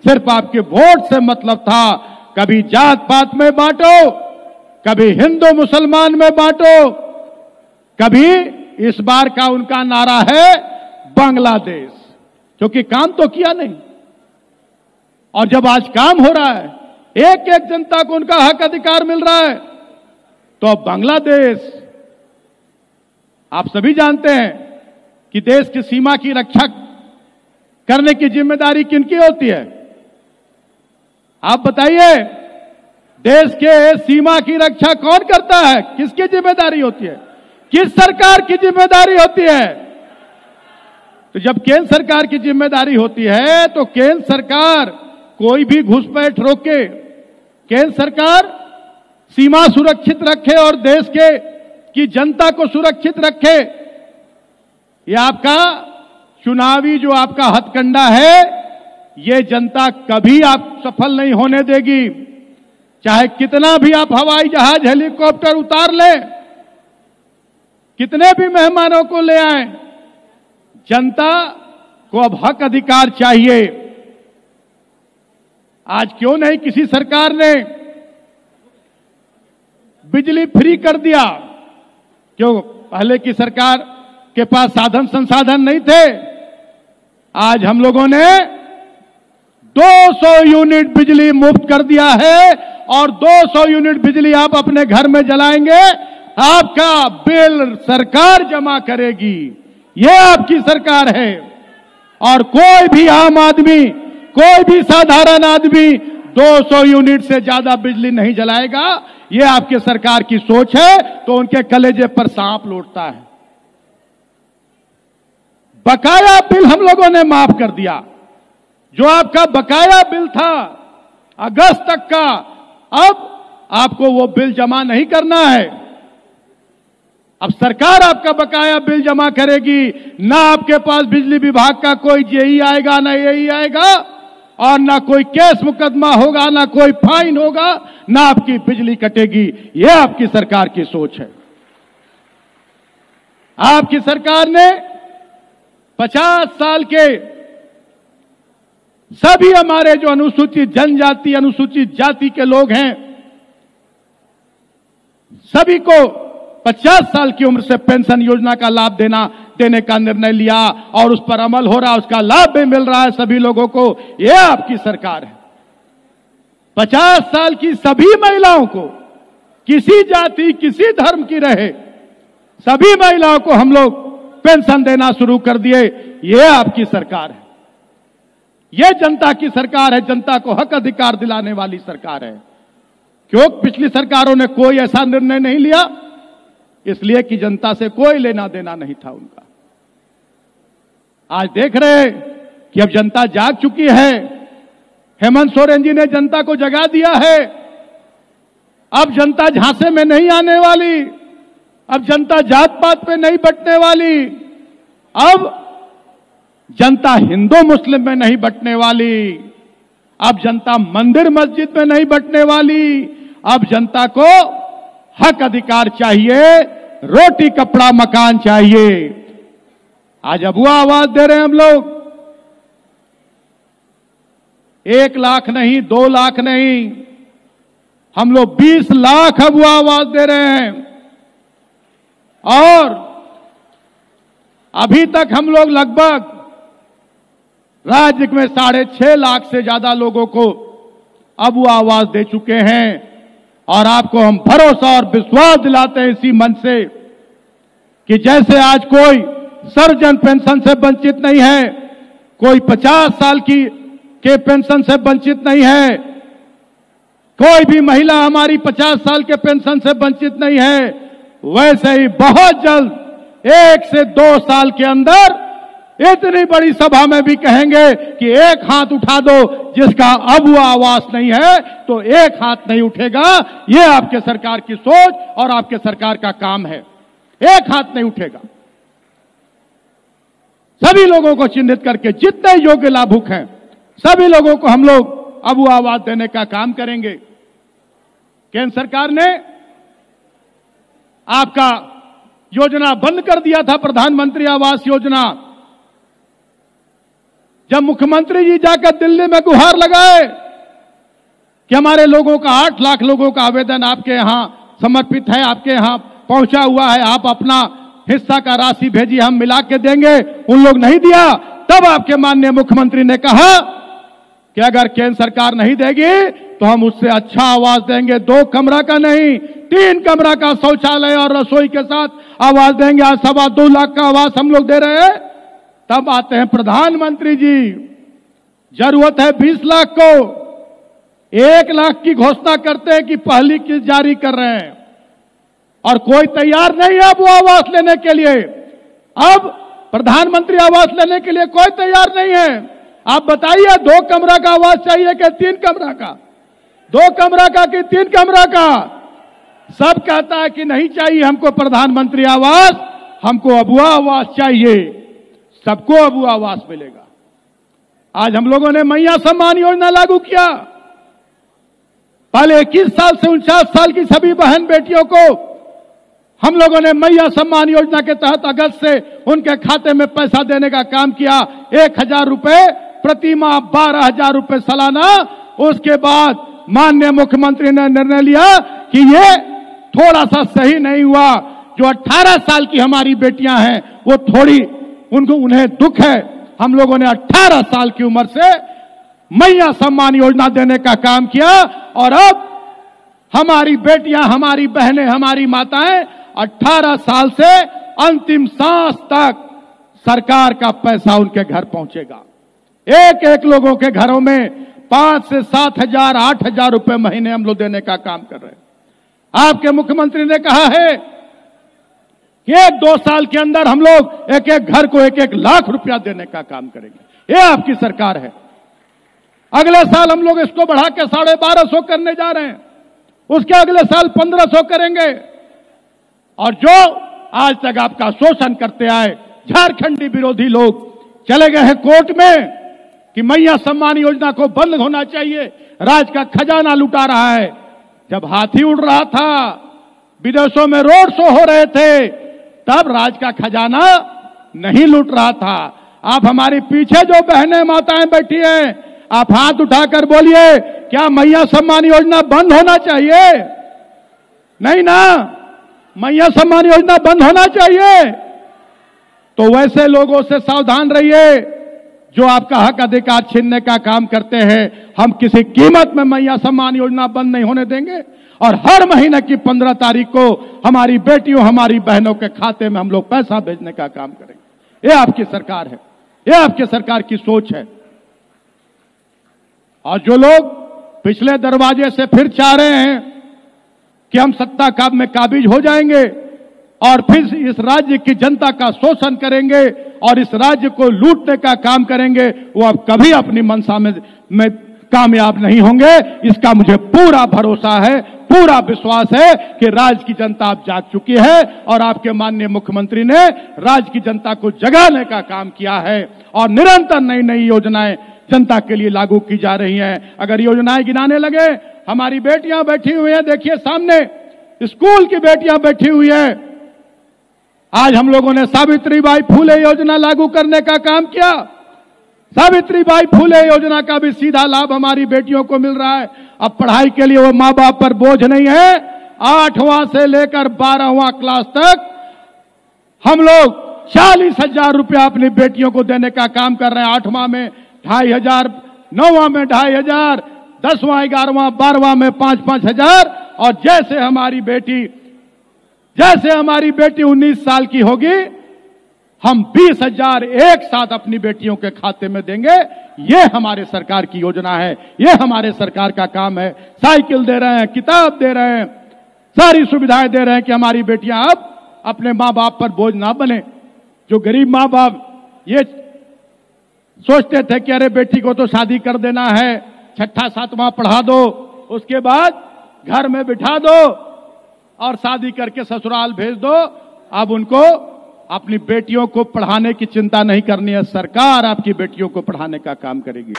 सिर्फ आपके वोट से मतलब था। कभी जात पात में बांटो, कभी हिंदू मुसलमान में बांटो, कभी इस बार का उनका नारा है बांग्लादेश, क्योंकि काम तो किया नहीं। और जब आज काम हो रहा है, एक एक जनता को उनका हक अधिकार मिल रहा है, तो अब बांग्लादेश, आप सभी जानते हैं कि देश की सीमा की रक्षा करने की जिम्मेदारी किनकी होती है? आप बताइए, देश के सीमा की रक्षा कौन करता है? किसकी जिम्मेदारी होती है? किस सरकार की जिम्मेदारी होती है? तो जब केंद्र सरकार की जिम्मेदारी होती है, तो केंद्र सरकार कोई भी घुसपैठ रोके, केंद्र सरकार सीमा सुरक्षित रखे और देश की जनता को सुरक्षित रखे। यह आपका चुनावी जो आपका हथकंडा है, ये जनता कभी आप सफल नहीं होने देगी। चाहे कितना भी आप हवाई जहाज हेलीकॉप्टर उतार लें, कितने भी मेहमानों को ले आएं, जनता को अब हक अधिकार चाहिए। आज क्यों नहीं किसी सरकार ने बिजली फ्री कर दिया? क्यों पहले की सरकार के पास साधन संसाधन नहीं थे? आज हम लोगों ने 200 यूनिट बिजली मुफ्त कर दिया है, और 200 यूनिट बिजली आप अपने घर में जलाएंगे, आपका बिल सरकार जमा करेगी। यह आपकी सरकार है। और कोई भी आम आदमी, कोई भी साधारण आदमी 200 यूनिट से ज्यादा बिजली नहीं जलाएगा। यह आपके सरकार की सोच है, तो उनके कलेजे पर सांप लौटता है। बकाया बिल हम लोगों ने माफ कर दिया। जो आपका बकाया बिल था अगस्त तक का, अब आपको वो बिल जमा नहीं करना है। अब सरकार आपका बकाया बिल जमा करेगी। ना आपके पास बिजली विभाग का कोई जेई आएगा, ना एई आएगा, और ना कोई केस मुकदमा होगा, ना कोई फाइन होगा, ना आपकी बिजली कटेगी। यह आपकी सरकार की सोच है। आपकी सरकार ने 50 साल के सभी हमारे जो अनुसूचित जनजाति, अनुसूचित जाति के लोग हैं, सभी को 50 साल की उम्र से पेंशन योजना का लाभ देने का निर्णय लिया, और उस पर अमल हो रहा है, उसका लाभ भी मिल रहा है सभी लोगों को। यह आपकी सरकार है। 50 साल की सभी महिलाओं को, किसी जाति किसी धर्म की रहे, सभी महिलाओं को हम लोग पेंशन देना शुरू कर दिए। यह आपकी सरकार है। यह जनता की सरकार है, जनता को हक अधिकार दिलाने वाली सरकार है। क्यों पिछली सरकारों ने कोई ऐसा निर्णय नहीं लिया? इसलिए कि जनता से कोई लेना देना नहीं था उनका। आज देख रहे हैं कि अब जनता जाग चुकी है। हेमंत सोरेन जी ने जनता को जगा दिया है। अब जनता झांसे में नहीं आने वाली, अब जनता जात पात पे नहीं बंटने वाली, अब जनता हिंदू मुस्लिम में नहीं बंटने वाली, अब जनता मंदिर मस्जिद में नहीं बंटने वाली। अब जनता को हक अधिकार चाहिए, रोटी कपड़ा मकान चाहिए। आज अबुआ आवाज दे रहे हैं हम लोग। 1 लाख नहीं, 2 लाख नहीं, हम लोग 20 लाख अबुआ आवाज दे रहे हैं। और अभी तक हम लोग लगभग राज्य में 6.5 लाख से ज्यादा लोगों को अबुआ आवाज दे चुके हैं। और आपको हम भरोसा और विश्वास दिलाते हैं इसी मन से कि जैसे आज कोई सर्वजन पेंशन से वंचित नहीं है, कोई 50 साल के पेंशन से वंचित नहीं है, कोई भी महिला हमारी 50 साल के पेंशन से वंचित नहीं है, वैसे ही बहुत जल्द 1 से 2 साल के अंदर इतनी बड़ी सभा में भी कहेंगे कि एक हाथ उठा दो जिसका अबुआ आवास नहीं है, तो एक हाथ नहीं उठेगा। यह आपके सरकार की सोच और आपके सरकार का काम है। एक हाथ नहीं उठेगा। सभी लोगों को चिन्हित करके जितने योग्य लाभुक हैं, सभी लोगों को हम लोग अबुआ आवास देने का काम करेंगे। केंद्र सरकार ने आपका योजना बंद कर दिया था, प्रधानमंत्री आवास योजना। जब मुख्यमंत्री जी जाकर दिल्ली में गुहार लगाए कि हमारे लोगों का 8 लाख लोगों का आवेदन आपके यहां समर्पित है, आपके यहां पहुंचा हुआ है, आप अपना हिस्सा का राशि भेजिए, हम मिला के देंगे, उन लोग नहीं दिया। तब आपके माननीय मुख्यमंत्री ने कहा कि अगर केंद्र सरकार नहीं देगी तो हम उससे अच्छा आवास देंगे, 2 कमरा का नहीं 3 कमरा का शौचालय और रसोई के साथ आवास देंगे। आज 2.25 लाख का आवास हम लोग दे रहे हैं। तब आते हैं प्रधानमंत्री जी, जरूरत है 20 लाख को, 1 लाख की घोषणा करते हैं कि पहली किस्त जारी कर रहे हैं और कोई तैयार नहीं है अब वो आवास लेने के लिए। अब प्रधानमंत्री आवास लेने के लिए कोई तैयार नहीं है। आप बताइए 2 कमरा का आवास चाहिए कि 3 कमरा का, 2 कमरा का कि 3 कमरा का? सब कहता है कि नहीं चाहिए हमको प्रधानमंत्री आवास, हमको अबुआ आवास चाहिए, सबको अबुआ आवास मिलेगा। आज हम लोगों ने मैया सम्मान योजना लागू किया। पहले 21 साल से 49 साल की सभी बहन बेटियों को हम लोगों ने मैया सम्मान योजना के तहत अगस्त से उनके खाते में पैसा देने का काम किया। 1,000 रुपए प्रति माह, 12,000 रुपए सालाना। उसके बाद माननीय मुख्यमंत्री ने निर्णय लिया कि ये थोड़ा सा सही नहीं हुआ, जो 18 साल की हमारी बेटियां हैं वो थोड़ी उन्हें दुख है। हम लोगों ने 18 साल की उम्र से मैया सम्मान योजना देने का काम किया और अब हमारी बेटियां, हमारी बहनें, हमारी माताएं 18 साल से अंतिम सांस तक सरकार का पैसा उनके घर पहुंचेगा। एक लोगों के घरों में 5 से 7,000, 8,000 रुपए महीने हम लोग देने का काम कर रहे हैं। आपके मुख्यमंत्री ने कहा है कि 1-2 साल के अंदर हम लोग एक घर को 1-1 लाख रुपया देने का काम करेंगे। ये आपकी सरकार है। अगले साल हम लोग इसको बढ़ा के 1,250 करने जा रहे हैं, उसके अगले साल 1,500 करेंगे। और जो आज तक आपका शोषण करते आए झारखंडी विरोधी लोग चले गए हैं कोर्ट में कि मैया सम्मान योजना को बंद होना चाहिए, राज्य का खजाना लुटा रहा है। जब हाथी उड़ रहा था, विदेशों में रोड शो हो रहे थे, तब राज्य का खजाना नहीं लूट रहा था। आप हमारे पीछे जो बहनें माताएं बैठी हैं, आप हाथ उठाकर बोलिए, क्या मैया सम्मान योजना बंद होना चाहिए? नहीं ना, मैया सम्मान योजना बंद होना चाहिए। तो वैसे लोगों से सावधान रहिए जो आपका हक अधिकार छीनने का काम करते हैं। हम किसी कीमत में मैया सम्मान योजना बंद नहीं होने देंगे और हर महीने की 15 तारीख को हमारी बेटियों, हमारी बहनों के खाते में हम लोग पैसा भेजने का काम करेंगे। ये आपकी सरकार है, ये आपकी सरकार की सोच है। और जो लोग पिछले दरवाजे से फिर चाह रहे हैं कि हम सत्ता में काबिज हो जाएंगे और फिर इस राज्य की जनता का शोषण करेंगे और इस राज्य को लूटने का काम करेंगे, वो अब कभी अपनी मंशा में कामयाब नहीं होंगे। इसका मुझे पूरा भरोसा है, पूरा विश्वास है कि राज्य की जनता अब जाग चुकी है और आपके माननीय मुख्यमंत्री ने राज्य की जनता को जगाने का काम किया है और निरंतर नई नई योजनाएं जनता के लिए लागू की जा रही हैं। अगर योजनाएं गिनाने लगे, हमारी बेटियां बैठी हुई हैं, देखिए सामने स्कूल की बेटियां बैठी हुई हैं। आज हम लोगों ने सावित्रीबाई फुले योजना लागू करने का काम किया। सावित्रीबाई फुले योजना का भी सीधा लाभ हमारी बेटियों को मिल रहा है। अब पढ़ाई के लिए वो माँ बाप पर बोझ नहीं है। 8वां से लेकर 12वां क्लास तक हम लोग 40,000 रुपया अपनी बेटियों को देने का काम कर रहे हैं। 8वां में 2,500, 9वां में 2,500, 10वां, 11वां, 12वां में 5-5 हजार। और जैसे हमारी बेटी 19 साल की होगी, हम 20,000 एक साथ अपनी बेटियों के खाते में देंगे। ये हमारे सरकार की योजना है, ये हमारे सरकार का काम है। साइकिल दे रहे हैं, किताब दे रहे हैं, सारी सुविधाएं दे रहे हैं कि हमारी बेटियां अब अपने माँ बाप पर बोझ ना बने। जो गरीब माँ बाप ये सोचते थे कि अरे बेटी को तो शादी कर देना है, 6ठा 7वां पढ़ा दो, उसके बाद घर में बिठा दो और शादी करके ससुराल भेज दो, अब उनको अपनी बेटियों को पढ़ाने की चिंता नहीं करनी है। सरकार आपकी बेटियों को पढ़ाने का काम करेगी।